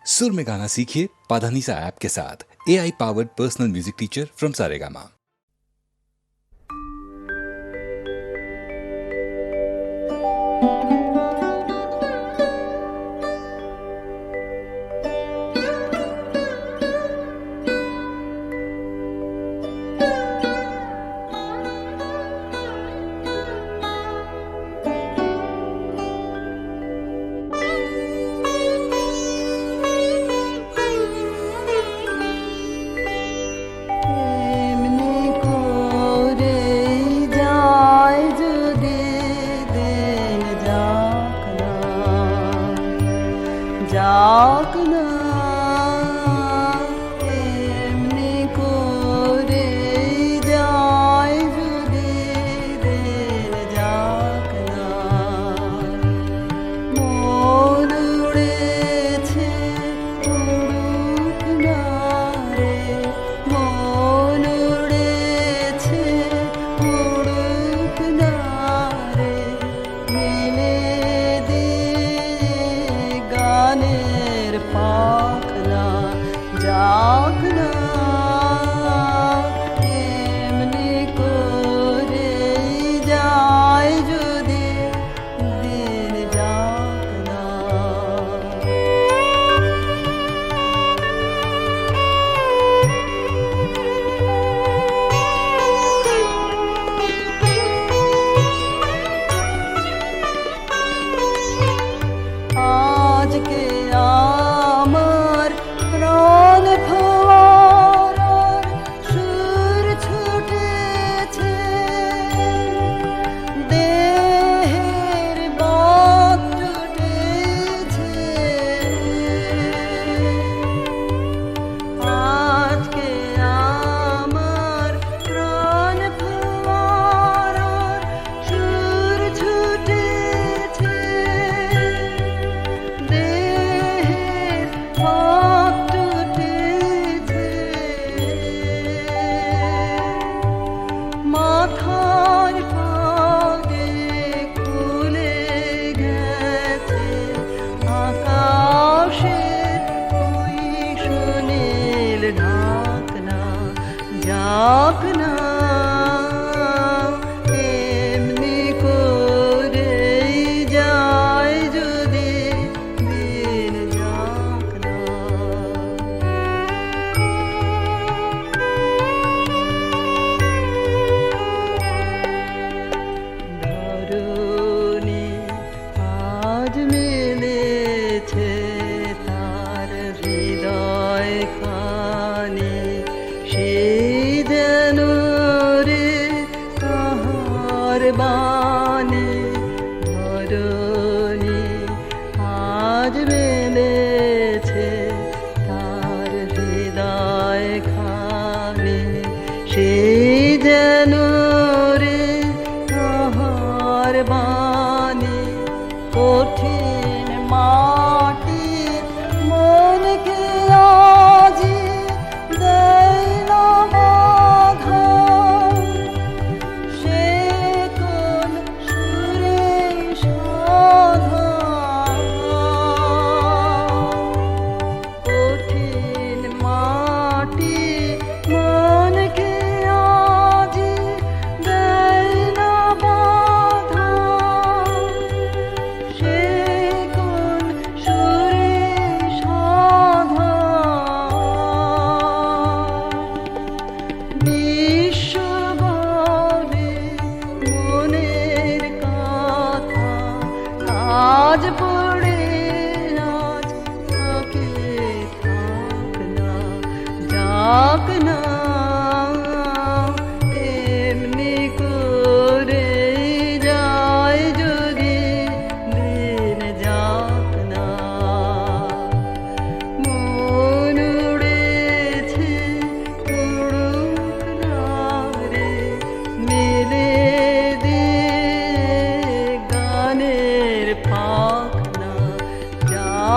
सुर में गाना सीखिए पाधानीसा ऐप के साथ। AI powered personal music teacher from Saregama.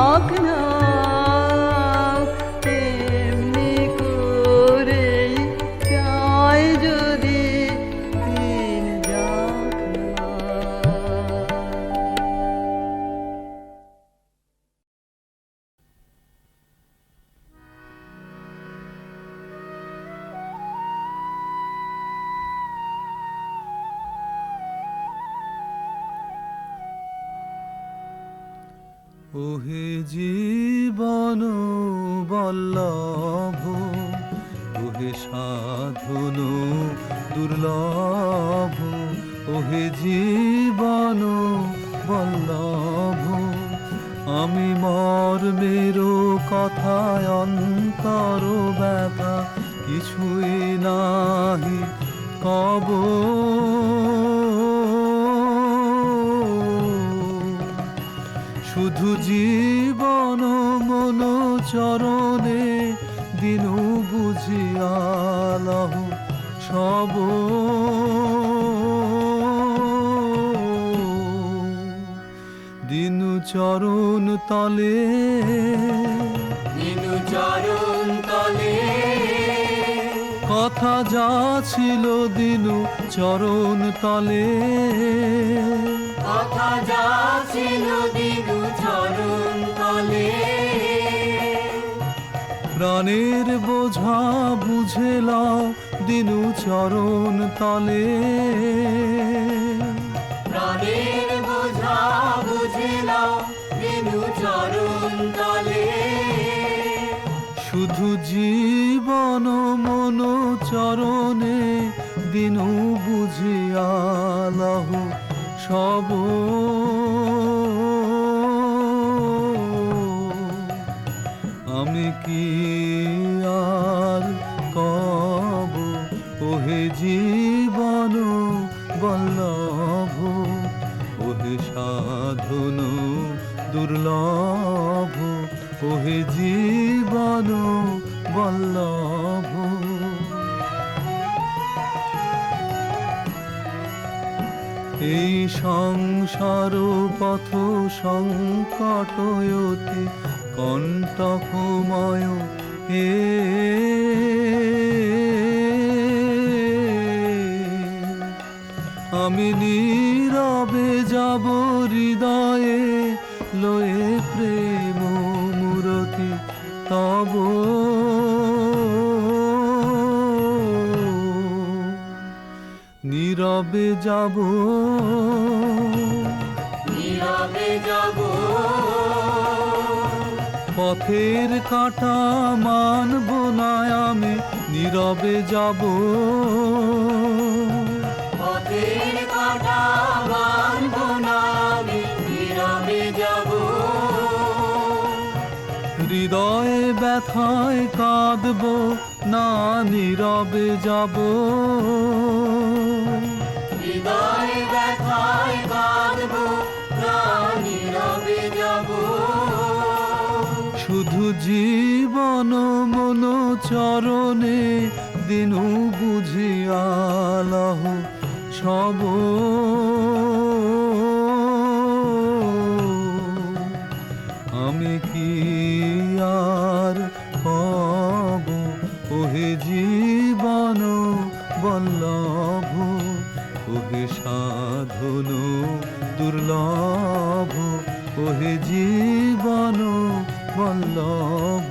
Agna, temni kore ওহে জীবন বল্লভ, ওহে সাধন দুর্লভ, ওহে জীবন বল্লভ। আমি মর্মের কথায় অন্তর ব্যথা কিছুই নাহি কব, শুধু জীবন মন চরণে দিনু বুঝিয়া লহো সব। দিনু চরণ তলে, দিনু চরণ তলে, কথা যা ছিল দিনু চরণ তলে, কথা যা ছিল দিনু চরণ তলে। প্রাণের বোঝা বুঝে লও দিনু চরণ তলে, প্রাণের বোঝা বুঝিলাম দিনু চরণ তলে। শুধু জীবন মন চরণে দিনু বুঝিয়া লহো সব। আমি কি আর কব, ওহে জীবন বল্লভ, ওহে সাধন দুর্লভ, ওহে জীবন বল্লভ। এই সংসার পথ সংকট অতি কণ্টকময় হে, আমি নীরবে যাব হৃদয়ে লয়ে প্রেম মূরতি তব। নীরবে যাব, নীরবে যাব, পথের কাঁটা মানব না আমি, নীরবে যাব। পথের কাঁটা মানব না আমি, নীরবে যাব। হৃদয়ে ব্যথায় কাঁদব না, নীরবে যাব। হৃদয়ে ব্যথায় কাঁদব না, নীরবে যাব। শুধু জীবন মন চরণে দিনু বুঝিয়া লহো সব। আমি কি আর কব, ওহে জীবন বল্লভ, ওহে সাধন দুর্লভ, ওহে জীবন বল্লভ।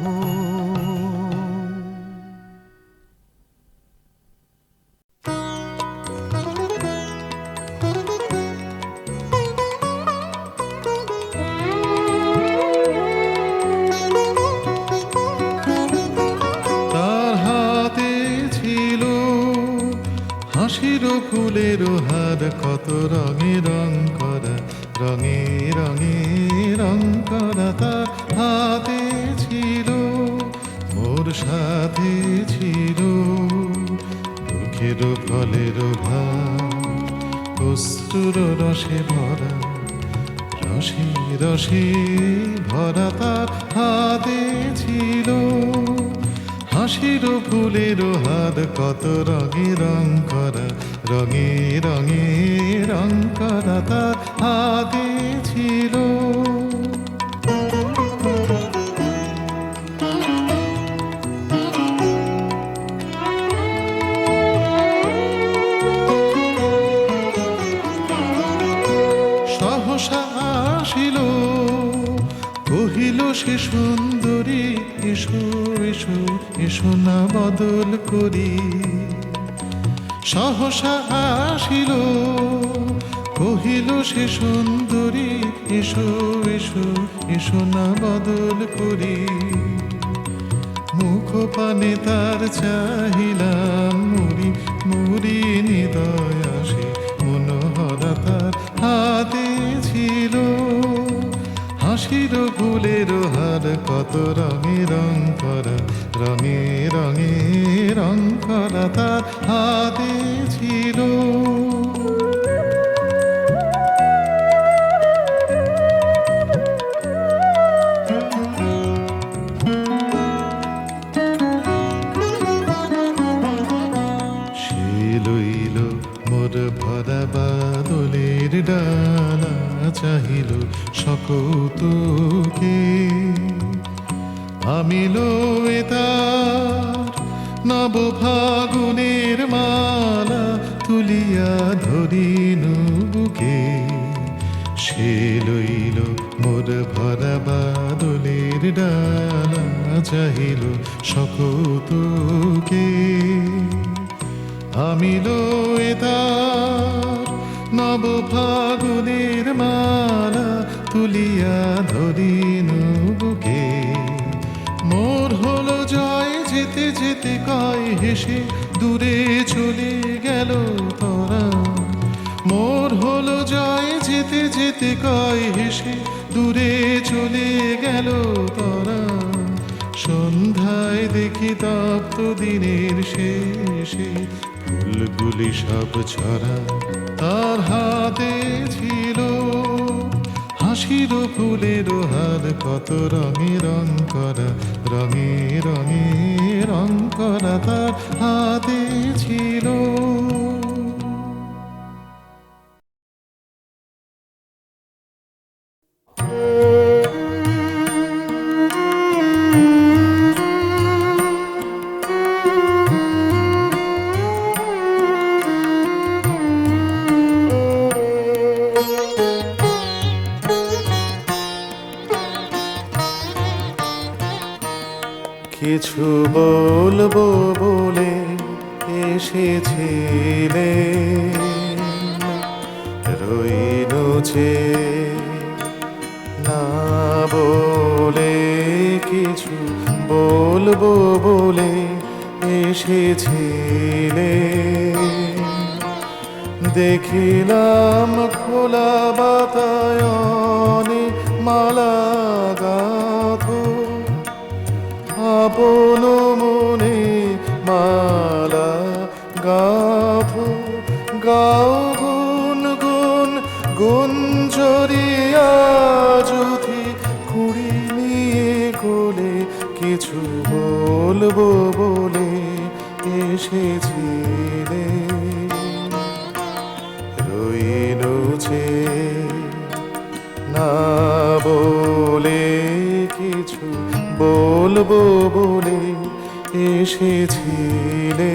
ফুলের হার, কত রঙে রং করা, রঙে রঙে রং করা। তার হাতে ছিল, মোর সাথে ছিল, দুঃখের ফলের ভার, অশ্রুর রসে ভরা, রসে রসে ভরা। তার হাতে ছিল হাসির ফুলের হাত, কত রঙে রং করা, রঙে রঙে রং করা। তার হাতে ছিল। সহসা আসিল, কহিল সে সুন্দরী, এসো এসো এসো না বদল করি। সহসা আসিল, কহিল সে সুন্দরী এসো এসো এসো না বদল করি মুখ পানে তার চাহিলাম মুড়ি মুড়ি হৃদয় আসে মনোহরা তার হাতে ছিল হাসির ফুলের হার কত রঙে রং করা রঙে রঙে রং করা তার হাতে ছিল লইল মোর ভরা বাদলের ডানা চাহিল সকৌতুকে আমি লয়ে তার নব ফাগুনের মালা তুলিয়া ধরিনু বুকে সে লইল মোর ভরা বাদলের ডানা চাহিল সকৌতুকে আমি লয়ে তার নব ফাগুনের মালা তুলিয়া ধরিনু বুকে মোর হলো জয় যেতে যেতে কয় হেসে দূরে চলে গেল তোরা মোর হলো জয় যেতে যেতে কয় হেসে দূরে চলে গেল তোরা সন্ধ্যায় দেখি তপ্ত দিনের শেষে ফুলগুলি সব ছড়া তার হাতে ছিল হাসির ফুলের হার কত রঙে রং করা রঙে রঙে রং করা তার হাতে ছিল কিছু বলবো বলে এসেছিলে রইনুছে না বলে কিছু বলবো বলে এসেছিলে দেখিলাম খোলা বাতায়নে মালা গাঁথো আপন মনে মালা গাঁথো গাও গুন গুন গুঞ্জরিয়া যুথি কুড়ি নিয়ে কোলে কিছু বলবো বলে এসেছিলে রইনুছে না বলে কিছু বলবো বলে এসেছিলে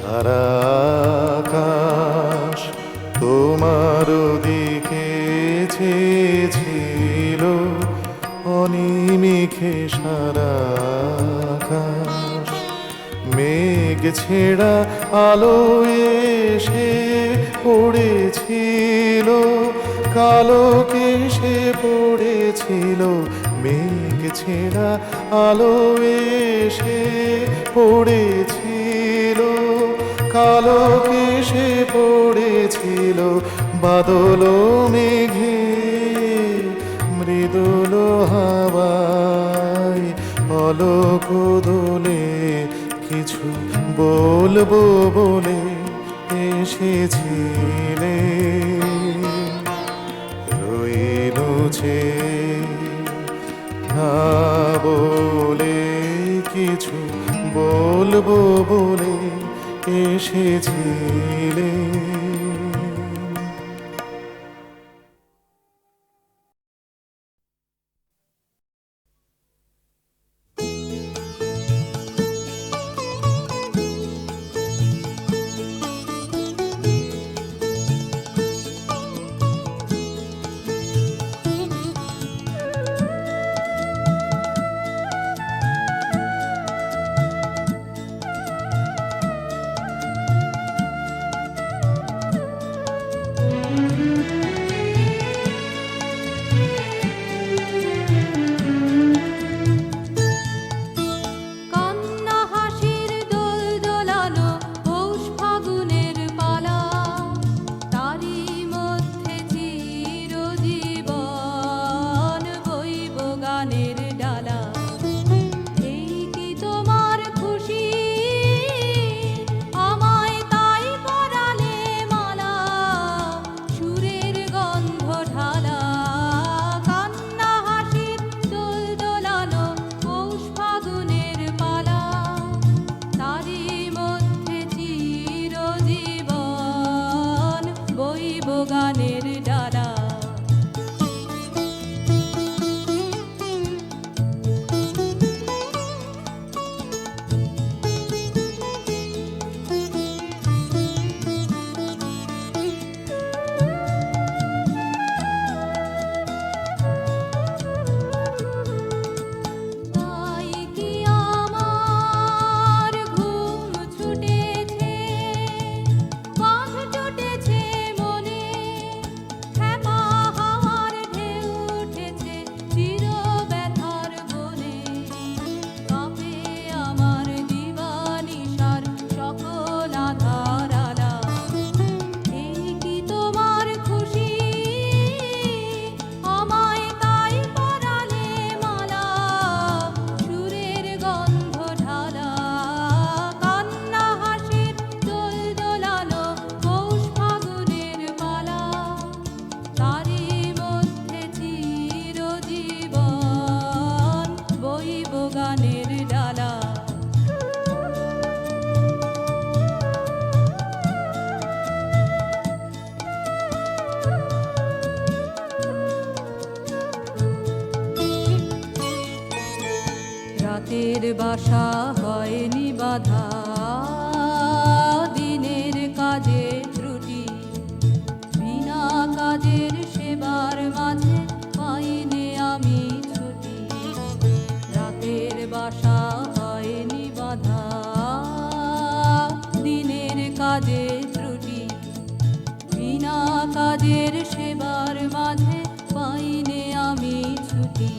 সারা আকাশ তোমার দিকে চেয়েছিল অনিমিখে সারা আকাশ মেঘ ছেড়া আলো এসে পড়েছিল কালো কেশে পড়েছিল মেঘ ছেড়া আলো এসে পড়েছিল কালো কেশে পড়েছিল বাদল মেঘে মৃদুল হাওয়ায় অলোক দোলে কিছু বলবো বলে এসেছিলে রইনুছে না বলে কিছু বলবো বলে এসেছিলে রাতের বাসা হয়নি বাধা, দিনের কাজে ত্রুটি, বিনা কাজের সেবার মাঝে পাইনে আমি ছুটি। রাতের বাসা হয়নি বাধা, দিনের কাজে ত্রুটি, বিনা কাজের সেবার মাঝে পাইনে আমি ছুটি।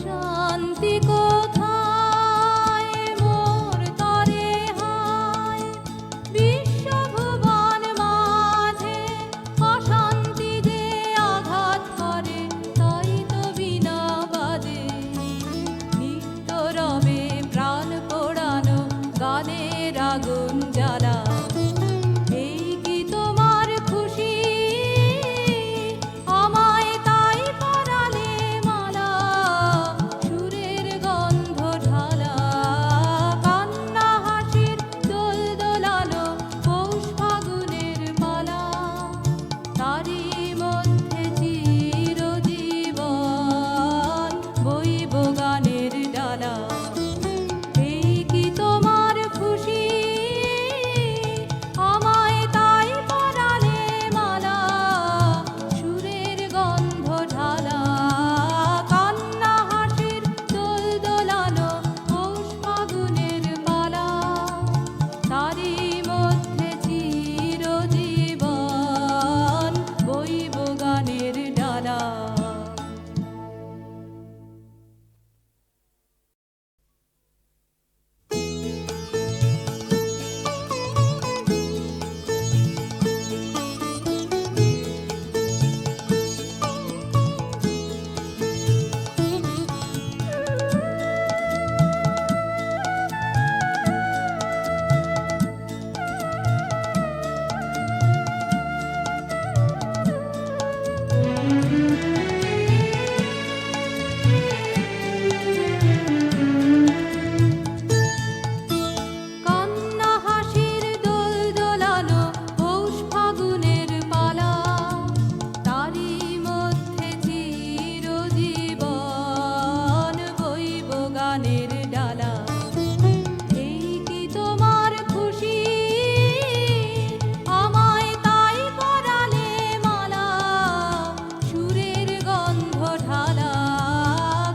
শান্তি কোথায় মোর তরে হায়, বিশ্বভুবন মাঝে অশান্তি যে আঘাত করে, তাই তো বিনা বাদে নিত্য রবে প্রাণ পোড়ানো গানের আগুন জ্বালা। এই কি তোমার খুশি, আমায় তাই পরালে মালা, সুরের গন্ধ ঢালা, কান্না হাসির দোল দোলালো পৌষ ফাগুনের পালা। তারই মধ্যে চিরজীবন বইব গানের ডালা। এই কি তোমার খুশি, আমায় তাই পরালে মালা, সুরের গন্ধ ঢালা, কান্না হাসির দোল দোলালো পৌষ ফাগুনের পালা। তারই মধ্যে চিরজীবন বইব গানের ডালা। কান্না হাসির দোল দোলালো পৌষ ফাগুনের পালা। তারই মধ্যে চিরজীবন বইব গানের ডালা। এই কি তোমার খুশি, আমায় তাই পরালে মালা, সুরের গন্ধ ঢালা,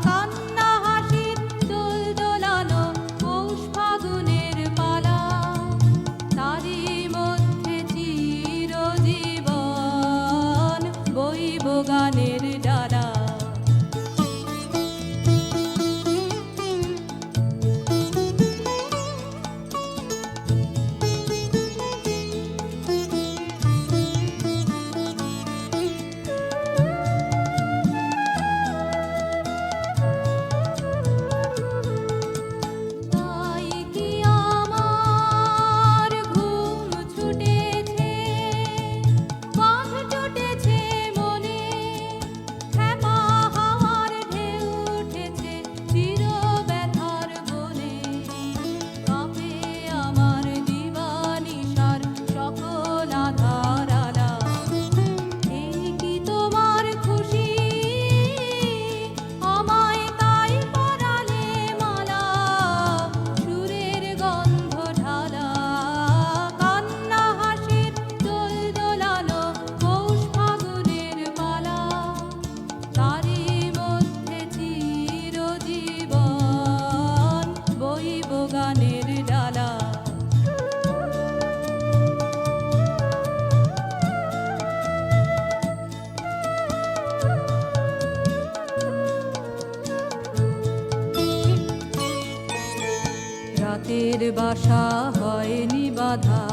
কান্না হাসির দোল দোলালো পৌষ ফাগুনের পালা। তারই মধ্যে চিরজীবন বইব গানের ডালা। তাই কি আমার ঘুম ছুটেছে, বাঁধ জুটেছে মনে, খেপা হাওয়ার ঢেউ উঠেছে চির ব্যথার বনে। কাঁপে আমার দিবানিশার সকল আধার আলা। এই কি তোমার খুশি, আমায় তাই পরালে মালা, সুরের গন্ধ ঢালা, কান্না হাসির দোল দোলালো পৌষ ফাগুনের পালা। তারই মধ্যে চিরজীবন বইব গানের ডালা। রাতের বাসা হয়নি বাধা,